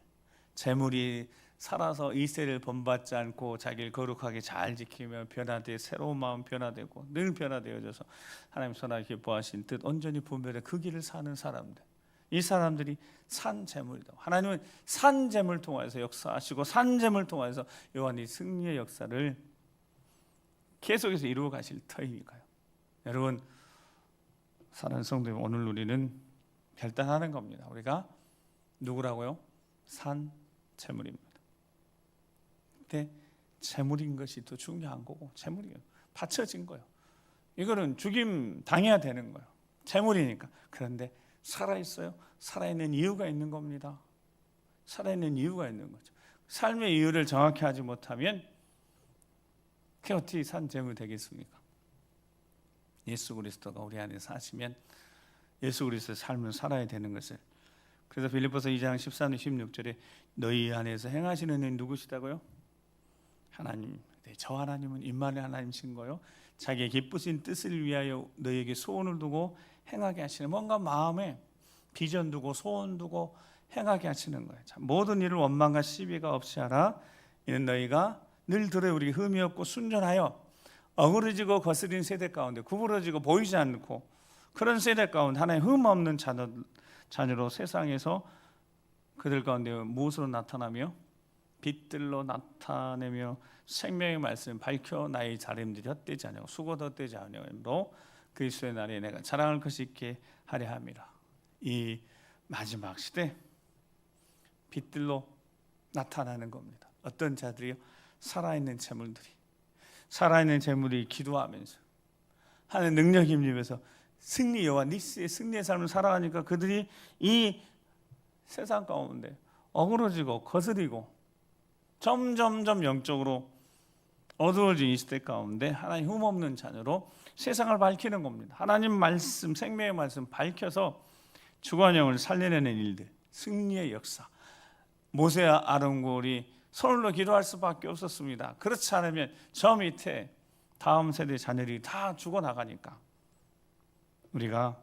재물이 살아서 이세를 본받지 않고 자기를 거룩하게 잘 지키며 변화되 새로운 마음 변화되고 늘 변화되어져서 하나님 선하게 기뻐하신 뜻 온전히 분별해 그 길을 사는 사람들, 이 사람들이 산 재물이다. 하나님은 산 재물 통해서 역사하시고 산 재물 통해서 요한이 승리의 역사를 계속해서 이루어 가실 터이니까요. 여러분, 사랑하는 성도 여러분, 오늘 우리는 결단하는 겁니다. 우리가 누구라고요? 산 재물입니다. 근데 재물인 것이 더 중요한 거고, 재물이 바쳐진 거예요. 이거는 죽임 당해야 되는 거예요. 재물이니까. 그런데 살아있어요. 살아있는 이유가 있는 겁니다. 살아있는 이유가 있는 거죠. 삶의 이유를 정확히 하지 못하면 그게 어떻게 산 재물 되겠습니까? 예수 그리스도가 우리 안에 사시면 예수 그리스도의 삶을 살아야 되는 것을, 그래서 빌립보서 2장 13, 16절에 너희 안에서 행하시는 이 누구시다고요? 하나님. 네, 저 하나님은 임마누엘 하나님이신 거요. 자기의 기쁘신 뜻을 위하여 너희에게 소원을 두고 행하게 하시는, 뭔가 마음에 비전 두고 소원 두고 행하게 하시는 거예요. 자, 모든 일을 원망과 시비가 없이 하라. 이는 너희가 늘 들어 우리 흠이 없고 순전하여 어그러지고 거스린 세대 가운데, 구부러지고 보이지 않고 그런 세대 가운데 하나의 흠 없는 자녀로 세상에서 그들 가운데 무엇으로 나타나며 빛들로 나타내며 생명의 말씀을 밝혀 나의 자림들이 헛되지 않으며 수고도 헛되지 않으므로 그리스도의 날에 내가 자랑할 것이 있게 하려 함이라. 이 마지막 시대 빛들로 나타나는 겁니다. 어떤 자들이요? 살아있는 재물이 기도하면서 하는 능력 힘입에서 승리와 니스의 승리의 삶을 살아가니까 그들이 이 세상 가운데 어그러지고 거스리고 점점점 영적으로 어두워진 이 시대 가운데 하나님 흠없는 자녀로 세상을 밝히는 겁니다. 하나님 말씀, 생명의 말씀 밝혀서 주관형을 살려내는 일들, 승리의 역사. 모세와 아론골이 손으로 기도할 수밖에 없었습니다. 그렇지 않으면 저 밑에 다음 세대 자녀들이 다 죽어나가니까 우리가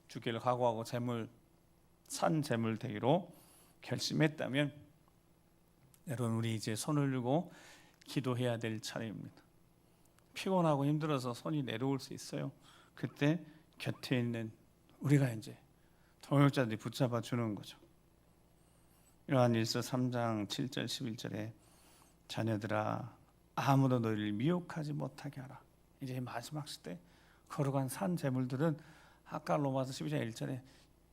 죽기를 각오하고 산 재물 되기로 결심했다면 여러분 우리 이제 손을 들고 기도해야 될 차례입니다. 피곤하고 힘들어서 손이 내려올 수 있어요. 그때 곁에 있는 우리가 이제 동역자들이 붙잡아 주는 거죠. 요한일서 3장 7절 11절에 자녀들아 아무도 너희를 미혹하지 못하게 하라. 이제 마지막 시대 거룩한 산 재물들은 아까 로마서 12장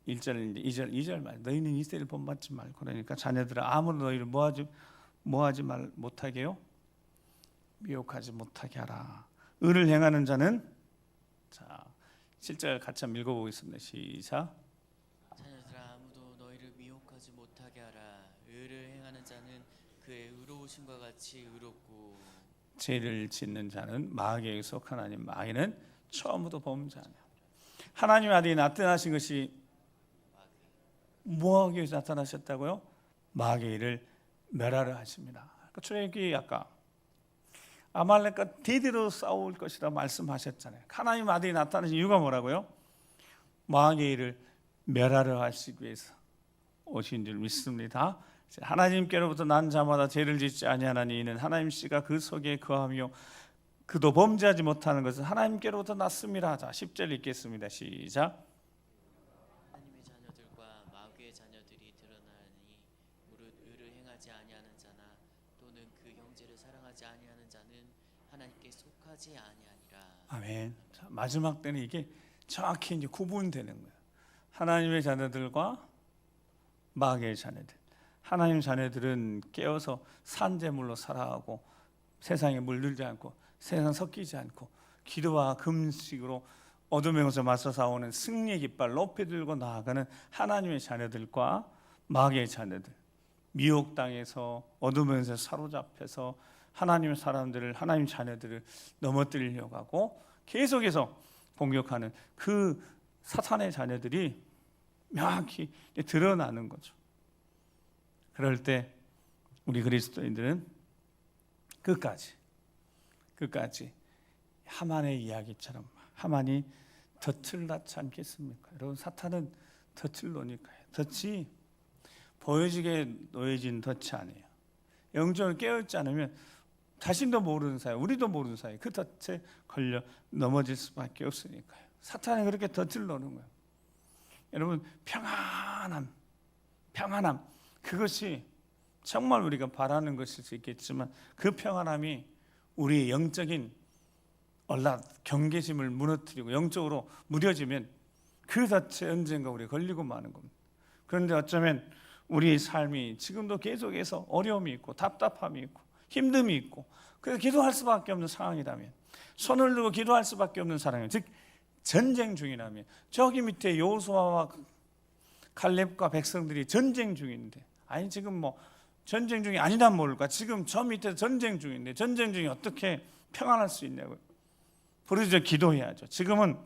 2절 말 너희는 이 세를 본받지 말고 그러니까 자녀들아 아무도 너희를 뭐하지 못하게요? 미혹하지 못하게 하라. 의를 행하는 자는 자 7절 같이 한번 읽어보겠습니다. 시작. 자녀들아 아무도 너희를 미혹하지 못하게 하라. 의를 행하는 자는 그의 의로우심과 같이 의롭고 죄를 짓는 자는 마귀에게 속하나니 마귀는 처음부터 범죄하냐. 하나님 아들이 나타나신 것이 뭐하기 위해서 나타나셨다고요? 마귀를 멸하려 하십니다. 출애굽기 아까 아말렉과 대대로 싸울 것이라 말씀하셨잖아요. 하나님 아들이 나타나신 이유가 뭐라고요? 마귀를 멸하려 하시기 위해서 오신 줄 믿습니다. 하나님께로부터 난 자마다 죄를 짓지 아니하나니 이는 하나님 씨가 그 속에 거하며 그도 범죄하지 못하는 것은 하나님께로부터 났습니다. 자 10절 읽겠습니다. 시작. 하나님의 자녀들과 마귀의 자녀들이 드러나니 무릇 의를 행하지 아니하는 자나 또는 그 형제를 사랑하지 아니하는 자는 하나님께 속하지 아니하니라. 아멘. 자, 마지막 때는 이게 정확히 이제 구분되는 거예요. 하나님의 자녀들과 마귀의 자녀들. 하나님 자녀들은 깨어서 산재물로 살아가고 세상에 물들지 않고 세상 섞이지 않고 기도와 금식으로 어둠의 것에 맞서 싸우는 승리의 깃발 높이 들고 나아가는 하나님의 자녀들과 마귀의 자녀들, 미혹당해서 어둠에서 사로잡혀서 하나님의 사람들을 하나님 자녀들을 넘어뜨리려고 하고 계속해서 공격하는 그 사탄의 자녀들이 명확히 드러나는 거죠. 그럴 때 우리 그리스도인들은 끝까지 하만의 이야기처럼 하만이 덫을 놨지 않겠습니까? 여러분 사탄은 덫을 놓으니까요. 덫이 보여지게 놓여진 덫이 아니에요. 영적으로 깨어있지 않으면 자신도 모르는 사이, 우리도 모르는 사이 그 덫에 걸려 넘어질 수밖에 없으니까요. 사탄이 그렇게 덫을 놓는 거예요. 여러분 평안함 그것이 정말 우리가 바라는 것일 수 있겠지만 그 평안함이 우리의 영적인 경계심을 무너뜨리고 영적으로 무뎌지면 그 덫에 언젠가 우리가 걸리고 마는 겁니다. 그런데 어쩌면 우리의 삶이 지금도 계속해서 어려움이 있고 답답함이 있고 힘듦이 있고 그래서 기도할 수밖에 없는 상황이라면 손을 들고 기도할 수밖에 없는 사람이면 즉 전쟁 중이라면 저기 밑에 여호수아와 갈렙과 백성들이 전쟁 중인데 아니 지금 뭐 전쟁 중이 아니란 모를까 지금 저 밑에 전쟁 중인데 전쟁 중에 어떻게 평안할 수 있냐고요. 부르짖어 기도해야죠. 지금은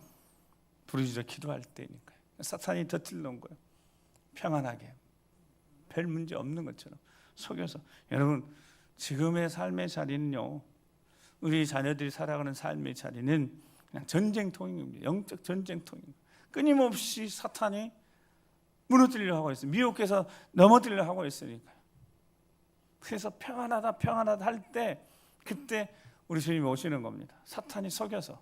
부르짖어 기도할 때니까요. 사탄이 덫을 놓은 거예요. 평안하게 별 문제 없는 것처럼 속여서 여러분 지금의 삶의 자리는요 우리 자녀들이 살아가는 삶의 자리는 그냥 전쟁통입니다. 영적 전쟁통입니다. 끊임없이 사탄이 무너뜨리려고 하고 있어요. 미혹해서 넘어뜨리려고 하고 있으니까요. 그래서 평안하다 할 때 그때 우리 주님이 오시는 겁니다. 사탄이 속여서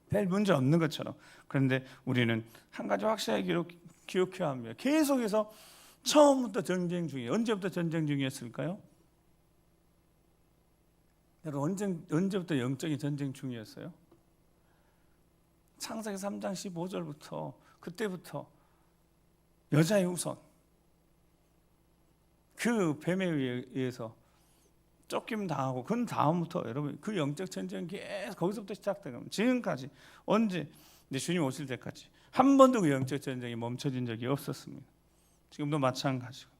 별 문제 없는 것처럼. 그런데 우리는 한 가지 확실하게 기억해야 합니다. 계속해서 처음부터 전쟁 중이에요. 언제부터 전쟁 중이었을까요? 여러분 언제부터 영적인 전쟁 중이었어요? 창세기 3장 15절부터 그때부터 여자의 후손 그 뱀에 의해서 쫓김 당하고 그 다음부터 여러분 그 영적 전쟁이 계속 거기서부터 시작되면 지금까지 언제 이제 주님 오실 때까지 한 번도 그 영적 전쟁이 멈춰진 적이 없었습니다. 지금도 마찬가지고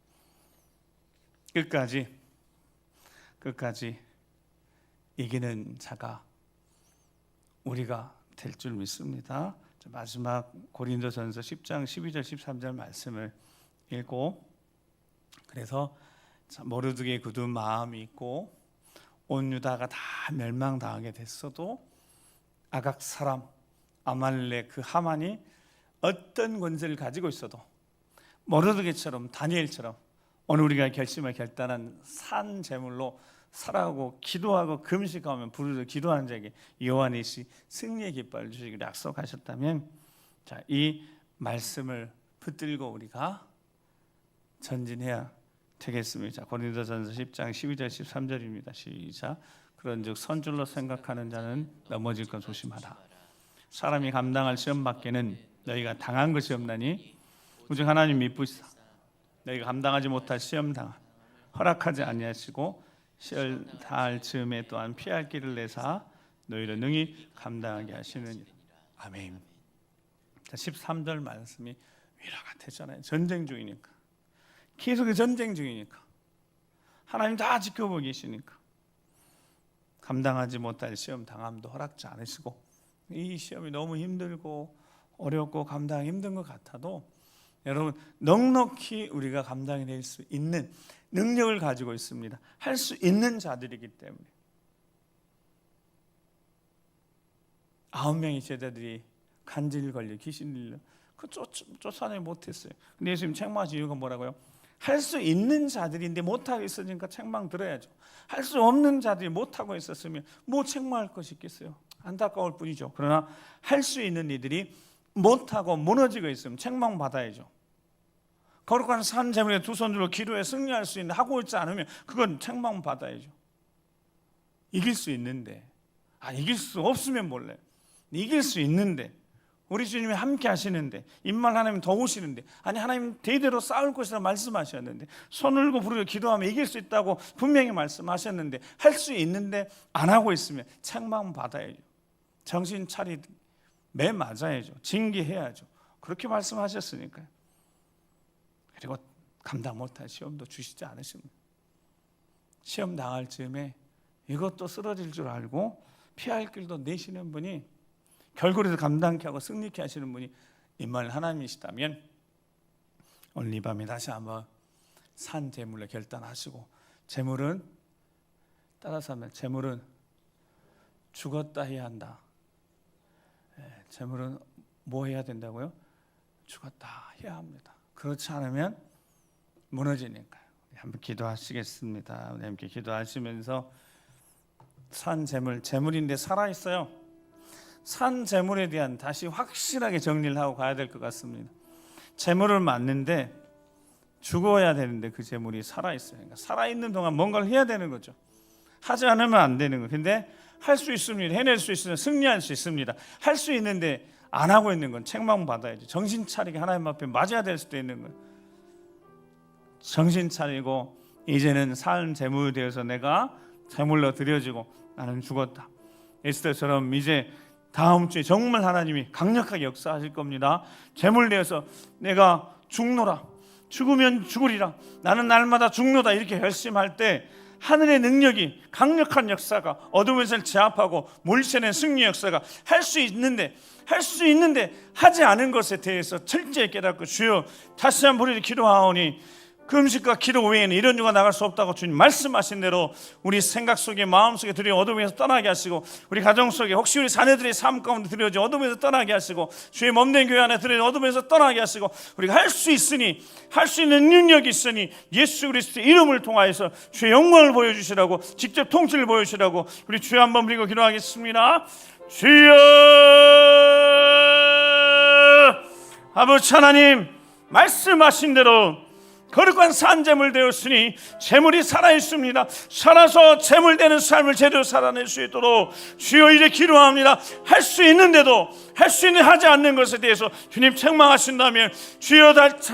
끝까지 이기는 자가 우리가 될 줄 믿습니다. 마지막 고린도전서 10장 12절 13절 말씀을 읽고 그래서 모르드게 굳은 마음이 있고 온 유다가 다 멸망당하게 됐어도 아각 사람 아말렉 그 하만이 어떤 권세를 가지고 있어도 모르드게처럼 다니엘처럼 오늘 우리가 결심을 결단한 산 제물로 살아가고 기도하고 금식하면 부르짖어 기도하는 자에게 여호와의 승리의 깃발을 주시기로 약속하셨다면 자, 이 말씀을 붙들고 우리가 전진해야 되겠습니다. 고린도전서 10장 12절 13절입니다. 시작. 그런즉 선줄로 생각하는 자는 넘어질 것 조심하라. 사람이 감당할 시험 밖에는 너희가 당한 것이 없나니 오직 하나님 미쁘시사 너희가 감당하지 못할 시험 당함 허락하지 아니하시고 시험 당할 즈음에 또한 피할 길을 내사 너희를 능히 감당하게 하시느니라. 아멘. 13절 말씀이 위로가 되잖아요. 전쟁 중이니까 계속 전쟁 중이니까 하나님 다 지켜보고 계시니까 감당하지 못할 시험 당함도 허락지 않으시고 이 시험이 너무 힘들고 어렵고 감당하기 힘든 것 같아도 여러분 넉넉히 우리가 감당해낼 수 있는 능력을 가지고 있습니다. 할 수 있는 자들이기 때문에 9명의 제자들이 간질 걸려 귀신 들려 그 쫓아내지 못했어요. 근데 예수님 책망하신 이유가 뭐라고요? 할 수 있는 자들인데 못하고 있으니까 책망 들어야죠. 할 수 없는 자들이 못하고 있었으면 뭐 책망할 것이 있겠어요. 안타까울 뿐이죠. 그러나 할 수 있는 이들이 못하고 무너지고 있으면 책망 받아야죠. 거룩한 산 제물에 두 손 들고 기도에 승리할 수 있는 하고 있지 않으면 그건 책망 받아야죠. 이길 수 있는데 이길 수 없으면 몰라요. 이길 수 있는데 우리 주님이 함께 하시는데 임만 하나님 도우시는데 하나님 대대로 싸울 것이라 말씀하셨는데 손 들고 부르짖어 기도하면 이길 수 있다고 분명히 말씀하셨는데 할 수 있는데 안 하고 있으면 책망 받아야죠. 정신 차리 매 맞아야죠. 징계해야죠. 그렇게 말씀하셨으니까요. 그리고 감당 못할 시험도 주시지 않으십니다. 시험 당할 즈음에 이것도 쓰러질 줄 알고 피할 길도 내시는 분이 결국에도 감당케 하고 승리케 하시는 분이 임마누엘 하나님이시다면 오늘 이 밤에 다시 한번 산 제물로 결단하시고 제물은 따라서 하면 제물은 죽었다 해야 한다. 제물은 뭐 해야 된다고요? 죽었다 해야 합니다. 그렇지 않으면 무너지니까요. 한번 기도하시겠습니다. 우리 함께 기도하시면서 산 제물인데 살아있어요. 산 제물에 대한 다시 확실하게 정리를 하고 가야 될 것 같습니다. 제물을 맞는데 죽어야 되는데 그 제물이 살아있어요. 그러니까 살아있는 동안 뭔가를 해야 되는 거죠. 하지 않으면 안 되는 거예요. 근데 할 수 있습니다. 해낼 수 있습니다. 승리할 수 있습니다. 할 수 있는데 안 하고 있는 건 책망받아야죠. 정신 차리게 하나님 앞에 맞아야 될 수도 있는 거예요. 정신 차리고 이제는 산 제물이 되어서 내가 제물로 드려지고 나는 죽었다. 에스더처럼 이제 다음 주에 정말 하나님이 강력하게 역사하실 겁니다. 제물 되어서 내가 죽노라. 죽으면 죽으리라. 나는 날마다 죽노다. 이렇게 결심할 때 하늘의 능력이 강력한 역사가 어둠에서 제압하고 몰쳐낸 승리 역사가 할 수 있는데 하지 않은 것에 대해서 철저히 깨닫고 주여 다시 한번 우리 기도하오니 금식과 기도 외에는 이런 유가 나갈 수 없다고 주님 말씀하신 대로 우리 생각 속에 마음 속에 들여 어둠에서 떠나게 하시고 우리 가정 속에 혹시 우리 자녀들의 삶 가운데 들여져 어둠에서 떠나게 하시고 주의 몸된 교회 안에 들여 어둠에서 떠나게 하시고 우리가 할 수 있으니 할 수 있는 능력이 있으니 예수 그리스도의 이름을 통하여서 주의 영광을 보여주시라고 직접 통치를 보여주시라고 우리 주여 한번 부리고 기도하겠습니다. 주여 아버지 하나님 말씀하신 대로 거룩한 산재물 되었으니 재물이 살아있습니다. 살아서 재물되는 삶을 제대로 살아낼 수 있도록 주여 이제 기도합니다. 할 수 있는데도 할 수 있는 하지 않는 것에 대해서 주님 책망하신다면 주여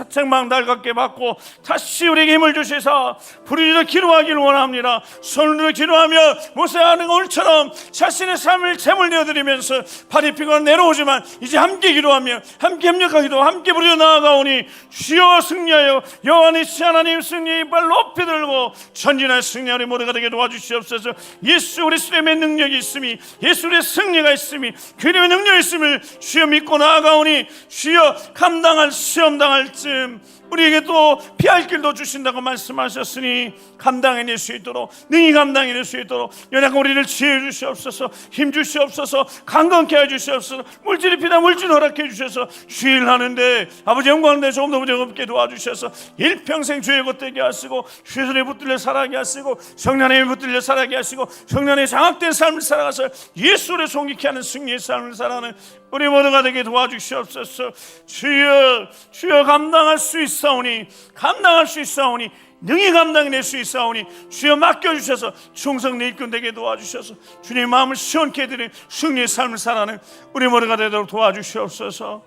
책망 달갑게 받고 다시 우리에게 힘을 주셔서 부르짖어 기도하기를 원합니다. 손으로 기도하며 모세하는 오늘처럼 자신의 삶을 제물되어 드리면서 발이 피가 내려오지만 이제 함께 기도하며 함께 협력하기도 함께 부르짖어 나아가오니 주여 승리하여 여호와니시 하나님 승리의 이빨 높이 들고 전진할 승리하는 모두가 되게 도와주시옵소서. 예수 그리스도의 능력이 있음이 예수의 승리가 있음이 그리스도의 능력이 있음을 주여 믿고 나아가오니 주여 감당할 시험 당할 쯤 우리에게 또 피할 길도 주신다고 말씀하셨으니 감당해낼 수 있도록 능히 감당해낼 수 있도록 연약한 우리를 지혜 주시옵소서. 힘 주시옵소서. 강건케 해주시옵소서. 물질이 피다 물질 허락해 주셔서 주일하는데 아버지 영광인데 조금 더 문제 없게 도와주셔서 일평생 주의 것 되게 하시고 주의 손에 붙들려 살아가게 하시고 성령에 붙들려 살아가게 하시고 성령에 장악된 삶을 살아가서 예수를 존귀케 하는 승리의 삶을 살아가는 우리 모두가 되게 도와주시옵소서. 주여 감당할 수 있사오니 감당할 수 있사오니 능히 감당해낼 수 있사오니 주여 맡겨주셔서 충성내 일꾼 되게 도와주셔서 주님 마음을 시원케 해드린 승리의 삶을 살아가는 우리 모두가 되도록 도와주시옵소서.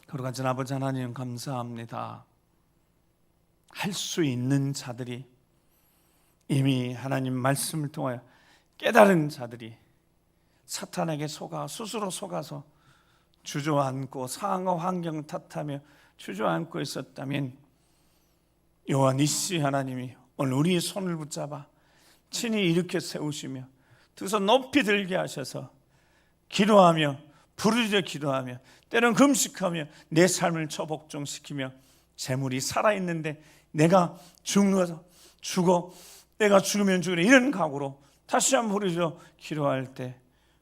거룩하신 아버지 하나님 감사합니다. 할 수 있는 자들이 이미 하나님 말씀을 통하여 깨달은 자들이 사탄에게 속아 스스로 속아서 주저앉고 상황과 환경을 탓하며 주저앉고 있었다면 여호와 니시 하나님이 오늘 우리의 손을 붙잡아 친히 일으켜 세우시며 두 손 높이 들게 하셔서 기도하며 부르짖어 기도하며 때론 금식하며 내 삶을 처복종시키며 재물이 살아있는데 내가 죽어 내가 죽으면 죽으리 이런 각오로 다시 한번 부르짖어 기도할 때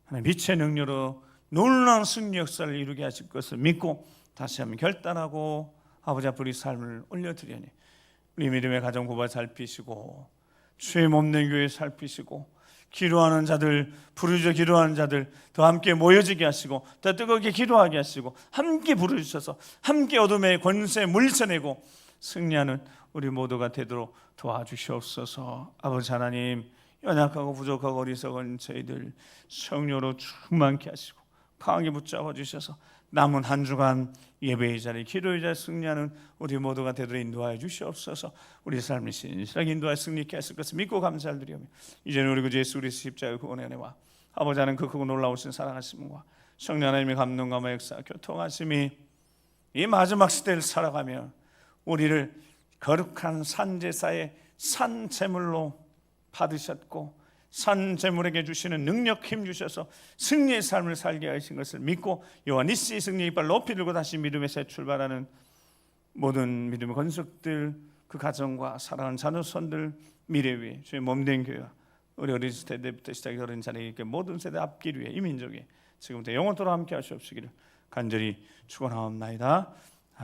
하나님 빛의 능력으로 놀라운 승리 역사를 이루게 하실 것을 믿고 다시 한번 결단하고 아버지 앞에 우리 삶을 올려드리니 우리 믿음의 가정 부부 살피시고 주의 몸된 교회 살피시고 기도하는 자들 부르짖어 기도하는 자들 더 함께 모여지게 하시고 더 뜨겁게 기도하게 하시고 함께 부르짖어서 함께 어둠의 권세 물리쳐내고 승리하는 우리 모두가 되도록 도와주시옵소서. 아버지 하나님 연약하고 부족하고 어리석은 저희들 성령으로 충만케 하시고 강하게 붙잡아 주셔서 남은 한 주간 예배의 자리 기도의 자리 승리하는 우리 모두가 되도록 인도하여 주시옵소서. 우리 삶을 신실하게 인도하여 승리케 하실 것을 믿고 감사를 드리며 이제는 우리 구 예수 그리스도 십자가의 구원의 은혜와 아버지 하나님 그 크고 놀라우신 사랑하심과 성령 하나님의 감동과 역사 교통하심이 이 마지막 시대를 살아가며 우리를 거룩한 산제사의 산제물로 받으셨고 산제물에게 주시는 능력 힘 주셔서 승리의 삶을 살게 하신 것을 믿고 여호와 니시 승리의 이빨 높이 들고 다시 믿음의 새 출발하는 모든 믿음의 건속들 그 가정과 사랑하는 자녀손들 미래 위에 주의 몸된 교회와 우리 어린 세대부터 시작해 어린 자녀에게 모든 세대 앞길 위해 이 민족에 지금부터 영원토록 함께 하시옵시기를 간절히 축원하옵나이다.